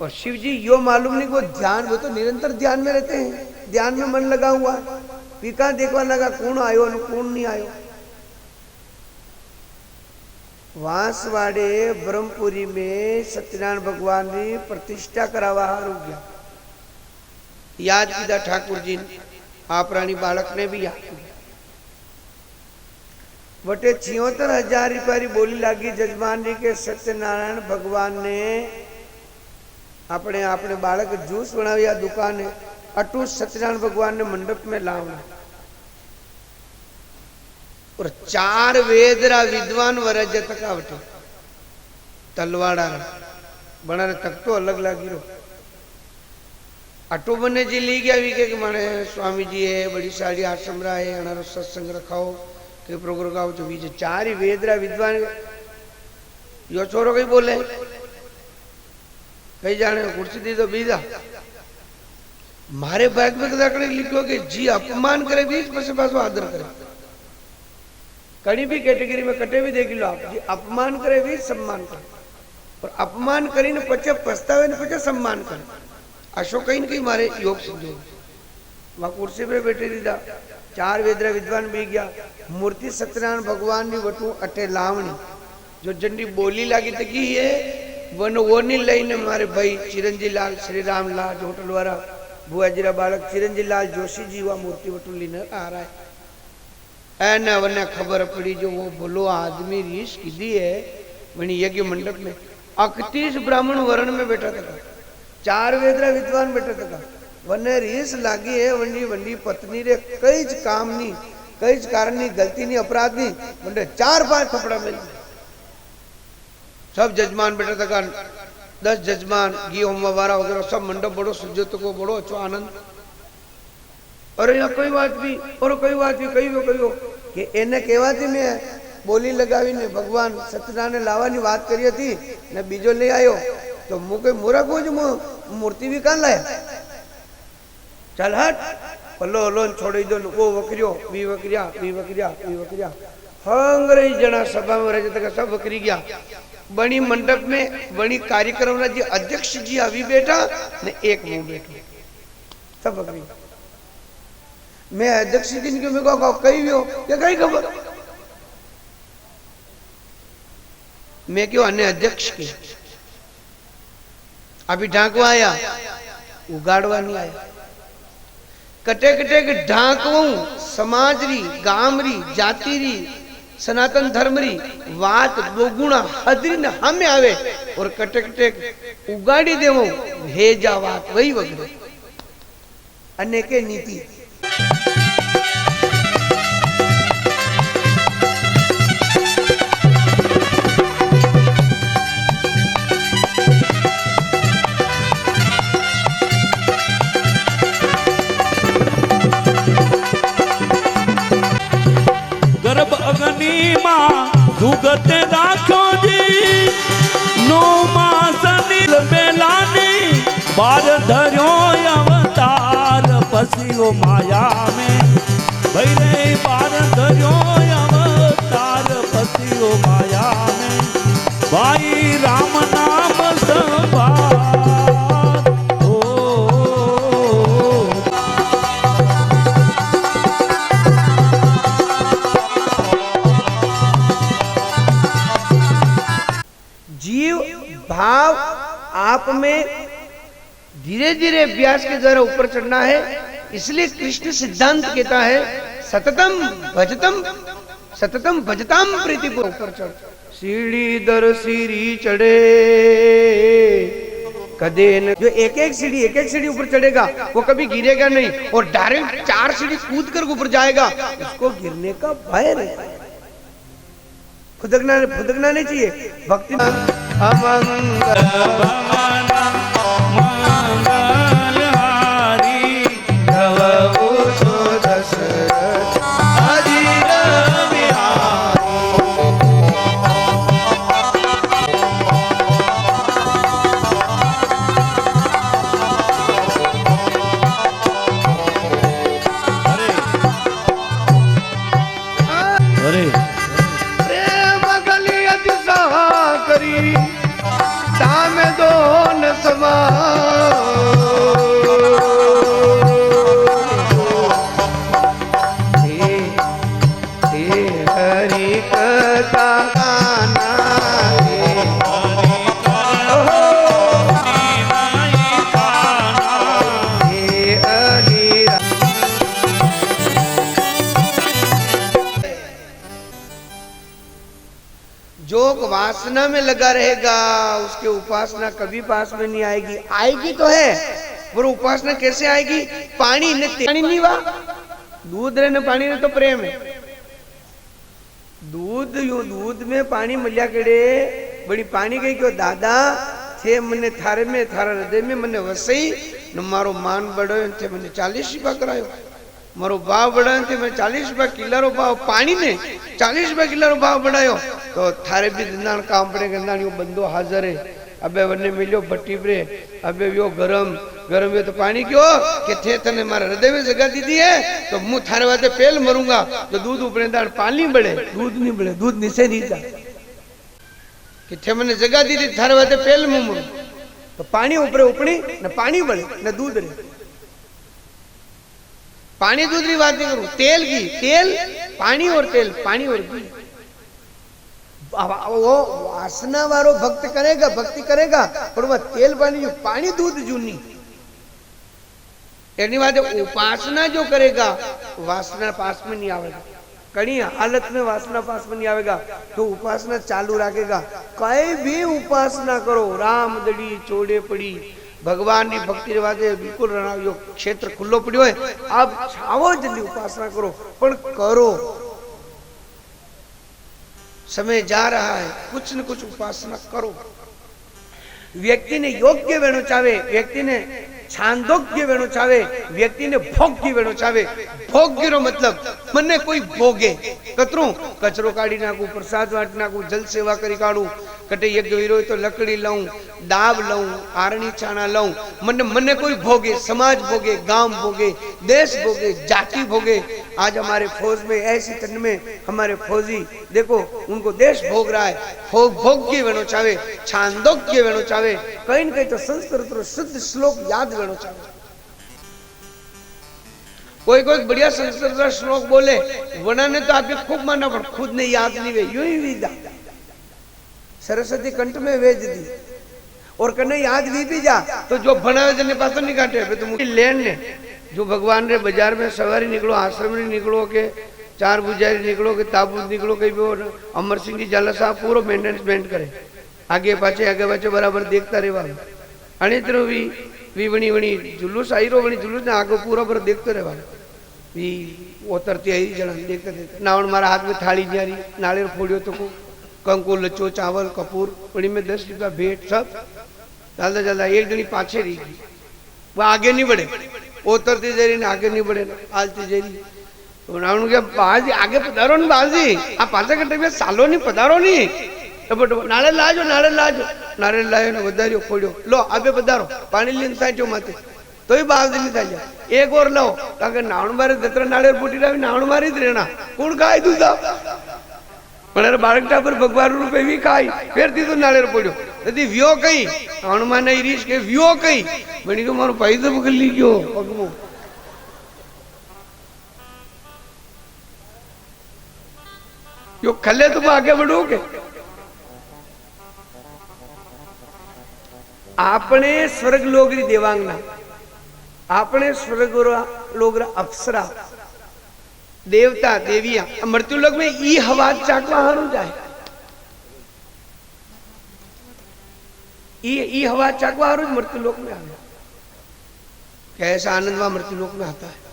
और शिव जी यो मालूम नहीं वो ध्यान, वो तो निरंतर ध्यान में रहते हैं, ध्यान में मन लगा हुआ। पीका देखवा लगा कौन आयो न कौन नहीं आयो। वांसवाड़े ब्रह्मपुरी में सत्यनारायण भगवान ने प्रतिष्ठा करावा हो गया, याद कीधा ठाकुर जी ने, आप रानी बालक ने भी याद किया। वटे 76,000 रुपया बोली लागी जजमान जी के सत्यनारायण भगवान ने अपने अपने बालक जूस बनाया दुकान अटू सत्यनारायण भगवान ने मंडप में लावना और 4 वेदरा विद्वान वरज तक आवटे तलवाड़ा बना तक तो अलग लागी रो अटू बने जी ली गया वी के माने स्वामी जी है बड़ी सारी आश्रम रहा है अनारो सत्संग रखाओ के प्रोग्राम गाओ जो बीजे 4 वेदरा विद्वान यो छोरो कई बोले कई जाने कुर्सी दी तो बीजा मारे बैग में कदाकड़े लिखो कि जी अपमान करे बीच पसे पासो आदर करे कड़ी भी कैटेगरी में कटे भी देख लो आप जी अपमान करे भी सम्मान करे और अपमान करी ने पचे पछतावे ने पचे सम्मान करे अशोक कहीं न कहीं मारे योग सिद्ध हो वहां कुर्सी पे बैठे दीदा 4 वेदरा विद्वान भी गया मूर्ति सत्यनारायण भगवान की वटू अटे लावणी जो जंडी बोली लागी तकी है वन वो नहीं लईने मारे भाई चिरंजी लाल श्री राम लाल होटल वाला बुआजीरा बालक चिरंजी लाल जोशी जी वह मूर्ति वटू लेने आ रहा है एना वने खबर पड़ी जो वो बोलो आदमी रीस की है वनी यज्ञ मंडप में 31 ब्राह्मण वर्ण में बैठा था 4 वेदरा विद्वान बैठा था वने रीस लागी है वंडी वंडी पत्नी रे कई काम नहीं कई कारण नहीं गलती नहीं अपराध नहीं वंडे 4-5 थपड़ा मिल सब जजमान बैठा था 10 जजमान घी होम वारा वगैरह सब मंडप बड़ो सुजत को बड़ो अच्छो आनंद और यहाँ कोई बात भी और कोई बात भी कही हो कि एने कहवाती मैं बोली लगावी ने भगवान सत्यनारायण लावानी बात करी थी ने बीजो ले आयो तो मु कोई मूर्ख हो जो मूर्ति भी कान लाया चल हट पल्लो लोन छोड़ी दो वो वकरियो बी वकरिया हंगरे जना सभा में रह तक सब वकरी गया बनी मंडप में बनी कार्यक्रम जी अध्यक्ष जी अभी बैठा ने एक मुंह बैठो सब वकरी मैं अध्यक्ष जी ने मेरे को कही भी हो क्या कही खबर मैं क्यों अन्य अध्यक्ष की अभी ढांकवा आया उगाड़वा नहीं आया कटे कटे के ढांकवू समाज री गाम री जाति री सनातन धर्म री बात दोगुणा हदरी ने हमें आवे और कटे कटे उगाड़ी देवो भेजा बात वही वगैरह अनेके नीति गर्भ अग्नि मां दुगत राखो जी 9 मास नील बेलानी बार धर्यो अवतार पसियो माया में भैरे बार धर्यो अवतार पसियो माया में भाई राम नाम सभा भाव आप में धीरे धीरे अभ्यास के द्वारा ऊपर चढ़ना है इसलिए कृष्ण सिद्धांत कहता है सततम भजताम प्रीति को ऊपर चढ़ सीढ़ी दर सीढ़ी चढ़े कदे न जो एक एक सीढ़ी ऊपर चढ़ेगा वो कभी गिरेगा नहीं और डायरेक्ट 4 सीढ़ी कूद कर ऊपर जाएगा उसको गिरने का भय नहीं फुदकना नहीं चाहिए भक्ति अमंगल मंगलहारी नवो दशरथ अजीर प्रेम गली अतिशा करी दाम दो न वासना में लगा रहेगा उसके उपासना कभी पास में नहीं आएगी। आएगी तो है पर उपासना कैसे आएगी? पानी ने पानी नहीं वा दूध रे ने पानी ने तो प्रेम है। दूध यो दूध में पानी मल्या केड़े बड़ी पानी गई क्यों दादा थे मने थारे में थारा हृदय में मने वसई न मारो मान बड़ो थे मने 40 रुपया करायो, मारो भाव बढ़ायो थे मैं 40 रुपया किलो रो भाव पानी ने 40 रुपया किलो रो भाव बढ़ायो तो थारे भी दंदान काम पड़े गंदान यो बंदो हाजिर है। अबे वने मिलो भट्टी पे अबे यो गरम गरम ये तो पानी क्यों कि थे तने मारे हृदय में जगह दी दी है तो मुंह थारे वाते पेल मरूंगा तो दूध ऊपर दाड़ पानी बढ़े दूध नहीं बढ़े दूध नीचे नीचा कि थे मैंने जगह दी थी थारे वाते पेल मुंह मरू तो पानी ऊपर उपड़ी न पानी बढ़े न दूध रे। पानी दूध की बात नहीं करूं, तेल की तेल पानी और तेल पानी और घी। वो वासना वालो भक्त करेगा भक्ति करेगा पर वह तेल पानी जो पानी दूध जूनी एनी बात उपासना जो करेगा वासना पास में नहीं आवेगा। कड़ी हालत में वासना पास में नहीं आवेगा तो उपासना चालू रखेगा। कई भी उपासना करो राम दड़ी चोड़े पड़ी भगवान की भक्ति रिवाजे बिल्कुल यो क्षेत्र खुल्लो पड़ो है अब छावो जल्दी उपासना करो पर करो। समय जा रहा है कुछ न कुछ उपासना करो। व्यक्ति ने योग्य वेणु चावे व्यक्ति ने छांदोग्य वेणु चावे व्यक्ति ने भोग्य वेणु चावे। भोग्य रो मतलब मने कोई भोगे कतरू कचरो काढ़ी नाखू प्रसाद वाट नाखू जल सेवा करी काढ़ू कटे यज्ञ विरोध तो लकड़ी लाऊं दाब लाऊं आरणी छाना लाऊं मने मने कोई भोगे समाज भोगे गांव भोगे देश भोगे जाति भोगे। आज हमारे फौज में ऐसी ठंड में हमारे फौजी देखो उनको देश भोग रहा है। भोग्य वेणु चावे छांदोग्य वेणु चावे कहीं न कहीं तो संस्कृत रो शुद्ध श्लोक याद वेणु चावे। कोई कोई बढ़िया संस्कृत का श्लोक बोले वना ने तो आपके खूब माना पर खुद ने याद नहीं वे यूं ही विदा सरस्वती कंठ में वेज दी और कने याद भी जा तो जो बनावे जने पास नहीं काटे तो मुझे लेन ने जो भगवान रे बाजार में सवारी निकलो आश्रम में निकलो के चार बुझारी निकलो के ताबूत निकलो कहीं भी अमर सिंह जी जाला साहब पूरा मेंटेनेंस करे आगे पाछे बराबर देखता रेवा अने तरह वी वणी वणी जुलूस आई रो वणी जुलूस ने आगे पूरा पर देखते रेवा वी उतरती आई जन देखते देखते नावण मारा हाथ में थाली जारी नारियल फोड़ियो तो को कंको लच्चो चावल कपूर वणी में 10 रुपया भेंट सब चलता चलता एक जनी पाछे रही गई वो आगे नहीं बढ़े उतरती जा रही आगे नहीं बढ़े आलती जा रही तो रावण के बाजी आगे पधारो नहीं बाजी आप पाछा कटे में सालो नहीं पधारो नहीं नारे लाजो नारे लायो ने वधारियो फोड़ियो लो अबे पधारो पानी लीन साचो माथे तो ही बाजी नहीं था एक और लो ताकि नावण मारे दत्र नारे फूटी रही नावण मारी ज रहना कौन खाए दूधा पण बाळकटा पर भगवान रूपे भी खाई फिर थी तो नाळेर पड्यो यदि व्यो कई हनुमान नहीं रीश के व्यो कई बनी को मारो भाई तो पकड़ ली गयो पगमो यो खले तो आगे बढ़ो के आपने स्वर्ग लोग री देवांगना आपने स्वर्ग लोग अप्सरा देवता देविया मृत्यु लोक में ई हवा चाकवा हारू जाए ई हवा चाकवा हारू मृत्यु लोक में आवे कैसा आनंद वहां मृत्यु लोक में आता है।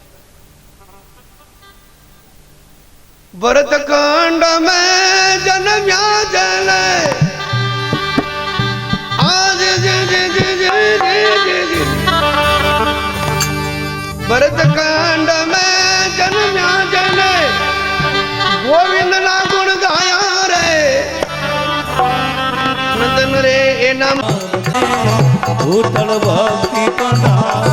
भरत खंड में जन्म्या जले आज भरत खंड में जन्म्या जले गोविंद ना गुण गाया रे नंदन रे ए नाम भूतल भक्ति पंडाल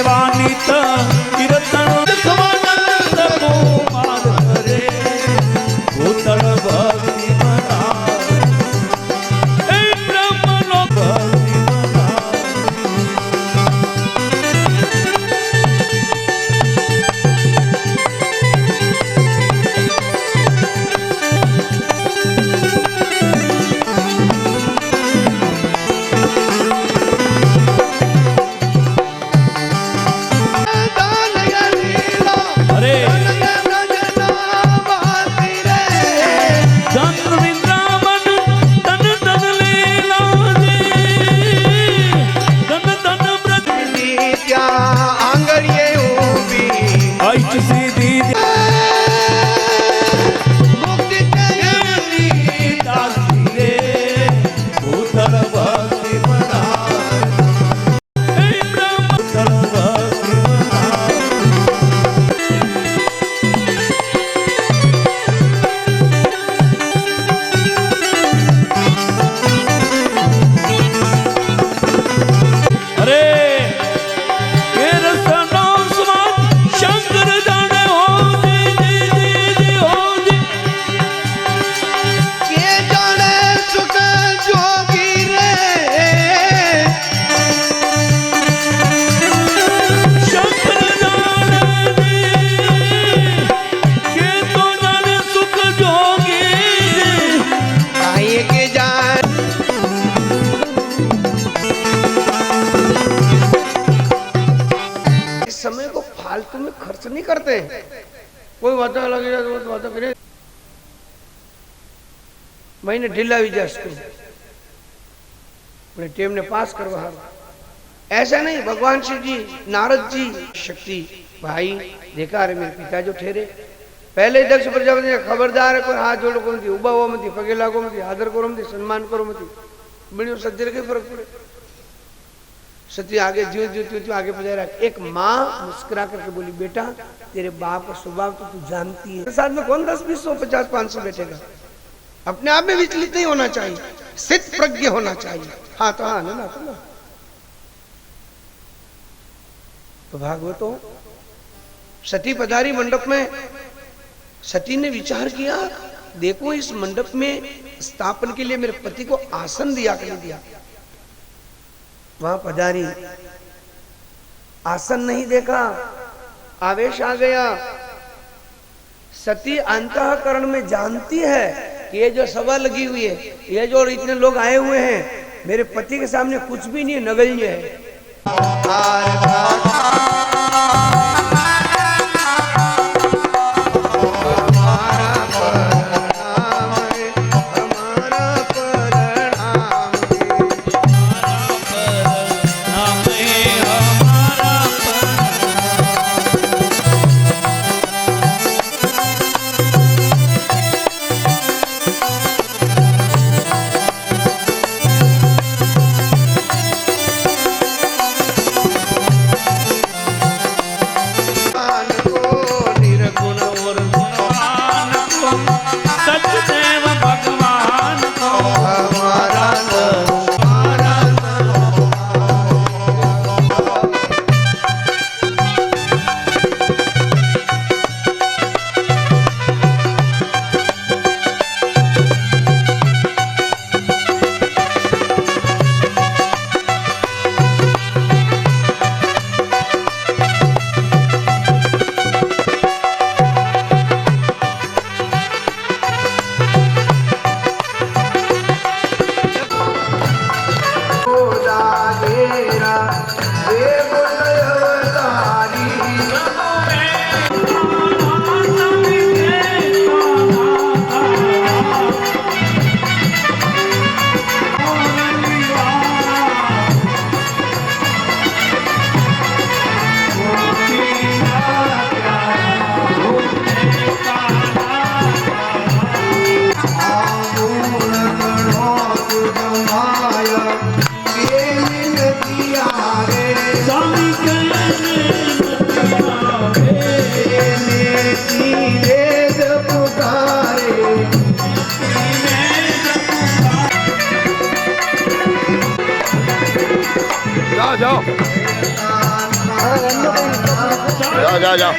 वानी तो करते हैं, कोई बात लगी जाए तो बात करे महीने ढीला भी जा अपने टेम ने पास करवा। ऐसा नहीं, भगवान शिव जी, नारद जी, शक्ति भाई देखा, अरे मेरे पिता जो ठहरे पहले दक्ष प्रजापति ने खबरदार है, कोई हाथ जोड़ो को मत, उबा हुआ मत, पगे लागो मत, आदर करो मत, सम्मान करो मत, बड़ी सज्जर के फर्क पड़े। सती आगे ज्यों ज्यों त्यों त्यों आगे पधारा। एक माँ मुस्कुरा करके बोली, बेटा तेरे बाप का स्वभाव तो तू जानती है, साथ में कौन 10, 20, 100, 50, 500 बैठेगा। अपने आप में विचलित नहीं होना चाहिए, स्थित प्रज्ञ होना चाहिए। हाँ तो हाँ ना तो ना। तो भागवतों सती पधारी मंडप में। सती ने विचार किया, देखो इस मंडप में स्थापन के लिए मेरे पति को आसन दिया कि नहीं दिया। वहां पधारी, आसन नहीं देखा, आवेश आ गया। सती अंतःकरण में जानती है कि ये जो सभा लगी हुई है, ये जो इतने लोग आए हुए हैं, मेरे पति के सामने कुछ भी नहीं है, नगण्य है। जाओ जाओ।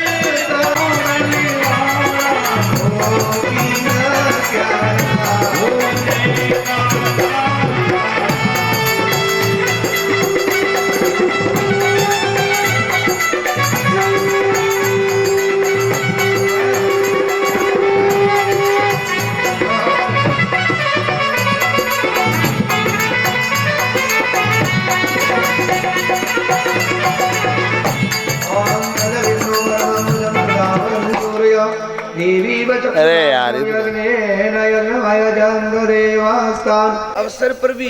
अरे यार अवसर पर भी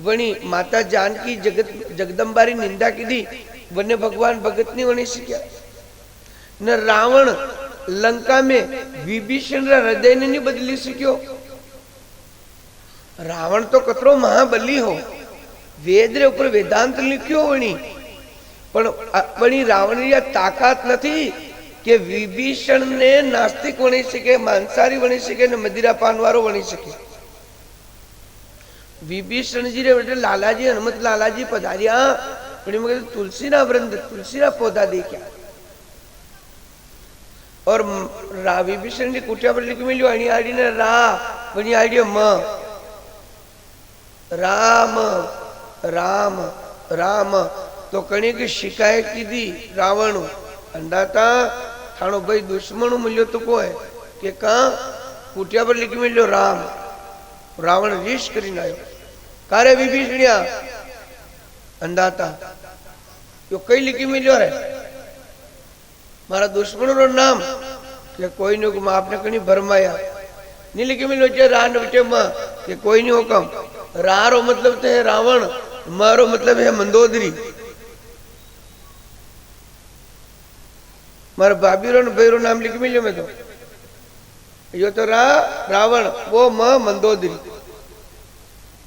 वणी माता जानकी जगदम्बारी निंदा की दी, वने भगवान भगत नहीं वणी सीख्या न। रावण लंका में विभीषण हृदय ने नहीं बदली सीख्यो। रावण तो कतरो महाबली हो, वेद रे ऊपर वेदांत लिख्यो वणी, पण वणी रावण री ताकत नहीं कि विभीषण ने नास्तिक वणी सके, मांसाहारी वणी सके ने मदिरापान वारो वणी सके। विभीषण जी रे बेटे लालाजी हनुमत लालाजी पधारिया, पण मगे तुलसी ना वृंद, तुलसी ना पौधा देखा। और विभीषण जी कुटिया पर लिखी मिलियो अणी आड़ी ने रा वणी आड़ियो म, राम राम राम। तो कणी की शिकायत की दी रावण अंडाता थानो भाई दुश्मन मिलो तो को है कि कहा कुटिया पर लिखी मिलो राम। रावण रीश करीने आयो, कारे विभीषणिया अंडाता यो कई लिखी मिलो रे, मारा दुश्मनों रो नाम के कोई नहीं हुक्म आपने कहीं भरमाया नहीं लिखी मिलो जे रान बेटे मां के कोई नहीं हुक्म रारो मतलब तो है रावण मारो मतलब है मंदोदरी मारा भाभी रो भैरो नाम लिख मिलो मैं तो यो तो रावण वो मां मंदोदरी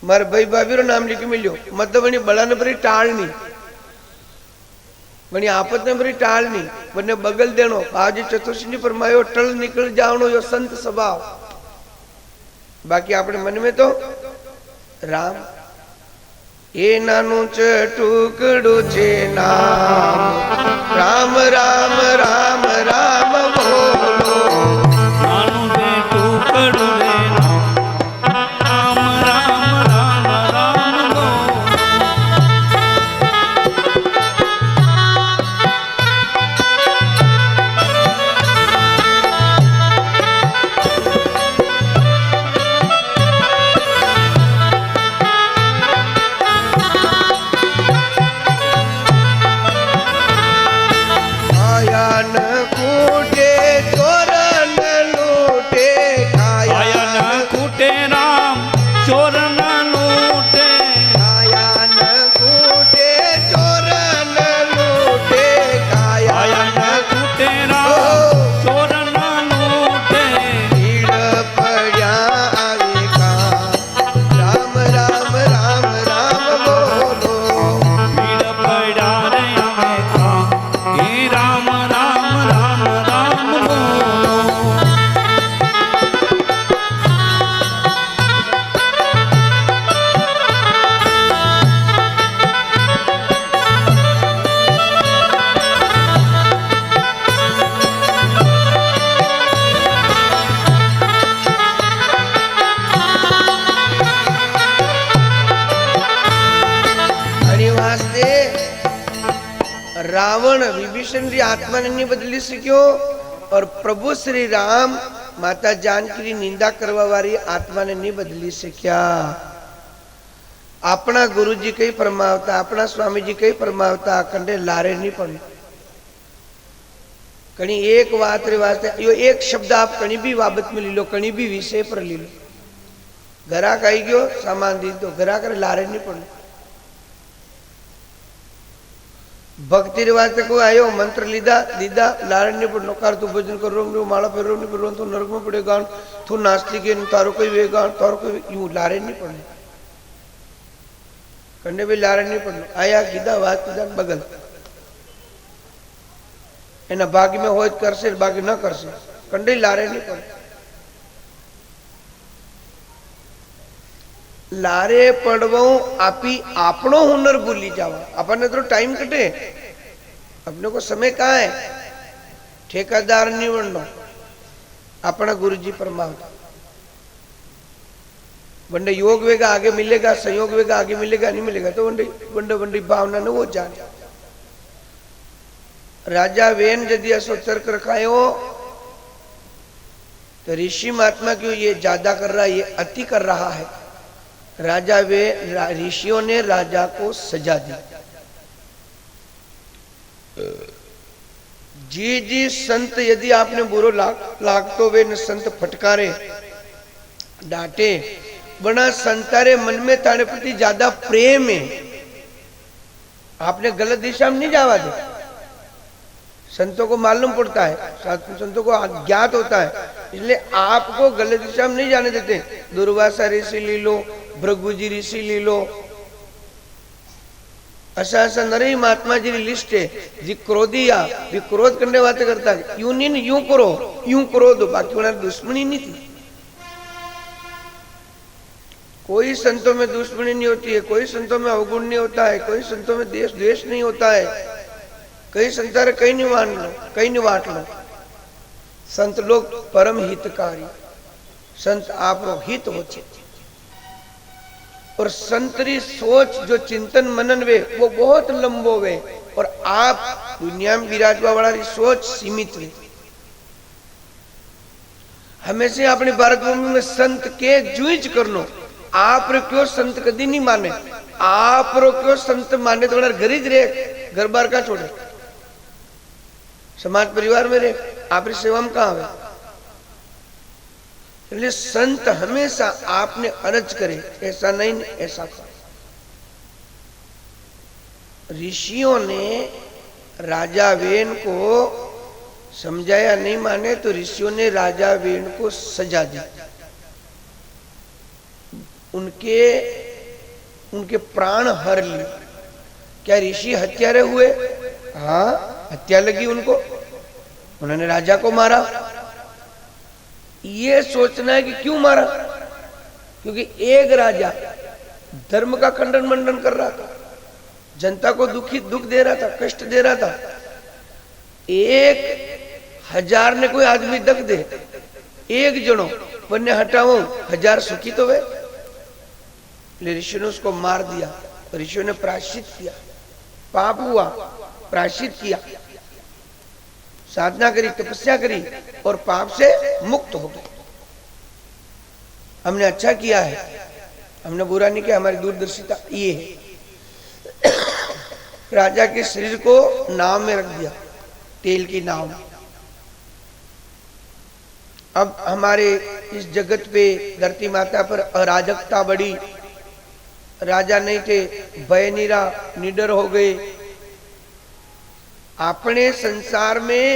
मारे भाई भाभी रो नाम लिख मिलो मतलब बनी बड़ा ने भरी टालनी बनी आपत ने भरी टालनी बने बगल देनो आज चतुर्षी फरमायो टल निकल जावनो यो संत स्वभाव बाकी अपने मन में तो राम ए नानु टुकड़ो छे नाम राम राम राम राम बोलो नानु दे टुकड़ो रे नाम राम राम राम बोलो रावण विभीषण की आत्मा ने नहीं बदली सको और प्रभु श्री राम माता जानकी की निंदा करवा वाली आत्मा ने नहीं बदली सकिया अपना गुरु जी कई फरमावता अपना स्वामी जी कई फरमावता कंडे लारे नहीं पड़े कहीं एक बात रे वास्ते यो एक शब्द आप कहीं भी बाबत में ली लो कहीं भी विषय पर ली लो ग्राहक आई गयो सामान दी दो ग्राहक लारे नहीं पड़े भक्ति रिवाज तक को आयो मंत्र लीधा दीदा लारण्य पर नकार तू भजन कर रो माला पर रो नहीं पर रो तो नरक में पड़ेगा तू नास्तिक है तारो कोई वेगा तारो कोई यूं लारे नहीं पड़ने कंडे भी लारे नहीं पड़ने आया कीधा बात कीधा बगल एना बागी में होत कर से बागी न कर से कंडे लारे नहीं पड़ने लारे पड़वो आपी आपनो हुनर भूली जावा अपन तो टाइम कटे अपने को समय कहाँ है ठेकेदार नहीं बनना अपना गुरुजी परमात्मा वंडे योग वेगा आगे मिलेगा संयोग वेगा आगे मिलेगा नहीं मिलेगा तो वंडे वंडे वंडी भावना ने वो जाने राजा वेन यदि असो तर्क रखायो तो ऋषि महात्मा क्यों ये ज्यादा कर रहा है ये अति कर रहा है राजा वे ऋषियों ने राजा को सजा दी जी जी संत यदि आपने बुरो लाग तो वे न संत फटकारे डांटे बना संतारे मन में तारे प्रति ज्यादा प्रेम है आपने गलत दिशा में नहीं जावा दे संतों को मालूम पड़ता है संतों को ज्ञात होता है इसलिए आपको गलत दिशा में नहीं जाने देते दुर्वासा ऋषि ले लो भृगु जी ऋषि ले लो ऐसा ऐसा नरे महात्मा जी की लिस्ट है जी क्रोधी या भी क्रोध करने बातें करता है यूं नहीं यूं करो दो बाकी उन्हें दुश्मनी नहीं थी कोई संतों में दुश्मनी नहीं होती है कोई संतों में अवगुण नहीं होता है कोई संतों में देश द्वेष नहीं होता है कई संतार कई नहीं मान लो कई नहीं बांट लो संत लोग परम हितकारी संत आप लोग हित होते और संतरी सोच जो चिंतन मनन वे वो बहुत लंबो वे और आप दुनिया में विराजवा वाला सोच सीमित वे हमेशा अपने भारत भूमि में संत के जुइज करनो आप रो क्यों संत कदी नहीं माने आप रो क्यों संत माने तो घर ही रहे घर बार का छोड़े समाज परिवार में रहे, आपकी सेवा में कहाँ आवे? એટલે સંત હંમેશા આપને અરજ કરે, ऐसा नहीं ऐसा कर। ऋषियों ने राजा वेन को समझाया, नहीं माने तो ऋषियों ने राजा वेन को सजा दी। उनके प्राण हर लिए। क्या ऋषि हत्यारे हुए? हाँ, हत्या लगी उनको, उन्होंने राजा को मारा। ये सोचना है कि क्यों मारा? क्योंकि एक राजा धर्म का खंडन मंडन कर रहा था, जनता को दुख दे रहा था, कष्ट दे रहा था। 1000 ने कोई आदमी दक दे, एक जनो वन्य हटाओ, 1000 सुखी तो वे। ऋषि ने उसको मार दिया। ऋषियों ने प्रायश्चित किया, पाप हुआ, प्रायश्चित किया, साधना करी, तपस्या करी और पाप से मुक्त हो गए। हमने अच्छा किया है, हमने बुरा नहीं किया, हमारी दूरदर्शिता ये है। राजा के शरीर को नाव में रख दिया, तेल की नाव में। अब हमारे इस जगत पे, धरती माता पर अराजकता बढ़ी। राजा नहीं थे, भय निरा निडर हो गए। अपने संसार में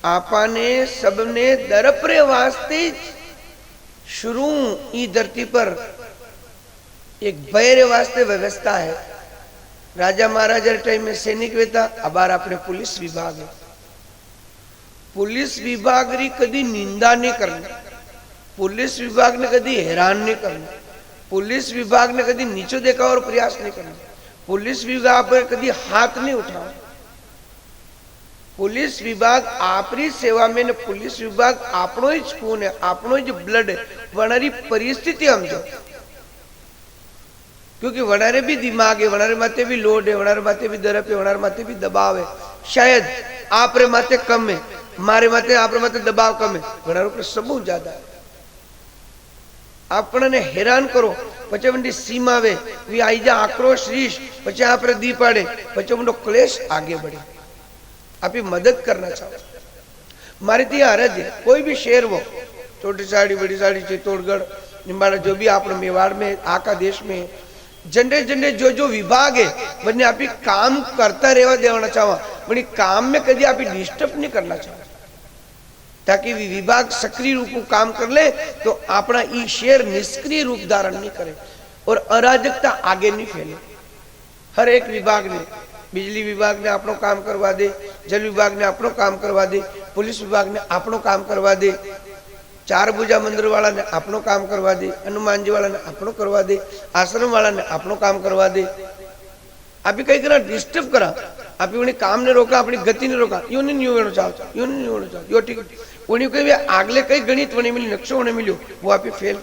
आपने सबने दरपरे वास्ते शुरू ई धरती पर एक भय वास्ते व्यवस्था है। राजा महाराजा टाइम में सैनिक वेता, अब अपने पुलिस विभाग है। पुलिस विभाग री कदी निंदा नहीं करनी, पुलिस विभाग ने कदी हैरान नहीं करना, पुलिस विभाग ने कदी नीचो देखा और प्रयास नहीं करना, पुलिस विभाग पर कदी हाथ नहीं उठाओ। पुलिस विभाग आपरी सेवा में, ने पुलिस विभाग आपनो ही खून है, आपनो ही ब्लड है। वनारी परिस्थिति समझो, क्योंकि वनारे भी दिमाग है, वनारे माथे भी लोड है, वनारे माथे भी दरप है, वनारे माथे भी दबाव है। शायद आपरे माथे कम है, मारे माथे आपरे माथे दबाव कम है, वनारे पर सबूत ज्यादा है। आपने हैरान करो, पचे वंडी सीमा वे वी आई जा आक्रोश रीश, पचे आपरे दी पाड़े, पचे वंडो क्लेश आगे बढ़े। आप मदद करना चाहो। मारी थी हरज है, कोई भी शहर वो, छोटी साड़ी बड़ी साड़ी, चित्तौड़गढ़ निम्बाड़ा, जो भी आप मेवाड़ में, आका देश में जंडे जंडे जो विभाग है, वने आप काम करता रहवा देना चाहो, वही काम में कभी आप डिस्टर्ब नहीं करना चाहो, ताकि विभाग सक्रिय रूप में काम कर ले, तो अपना ई शहर निष्क्रिय रूप धारण नहीं करे और अराजकता आगे नहीं फैले। हर एक विभाग ने, बिजली विभाग ने अपनो काम करवा दे, जल विभाग ने अपनो काम करवा दे, पुलिस विभाग ने अपनो काम करवा दे, 4 भुजा मंदिर वाला ने अपनो काम करवा दे, हनुमान जी वाला ने अपनो करवा दे, आश्रम वाला ने अपनो काम करवा दे। अभी कई करा डिस्टर्ब करा, अभी उन्हें काम ने रोका, अपनी गति ने रोका, यूं नहीं होना चाहता, यूं नहीं होना चाहता, यो ठीक, उन्हें कहीं आगले कई गणित वने मिली, नक्शो वने मिलो, वो आप फेल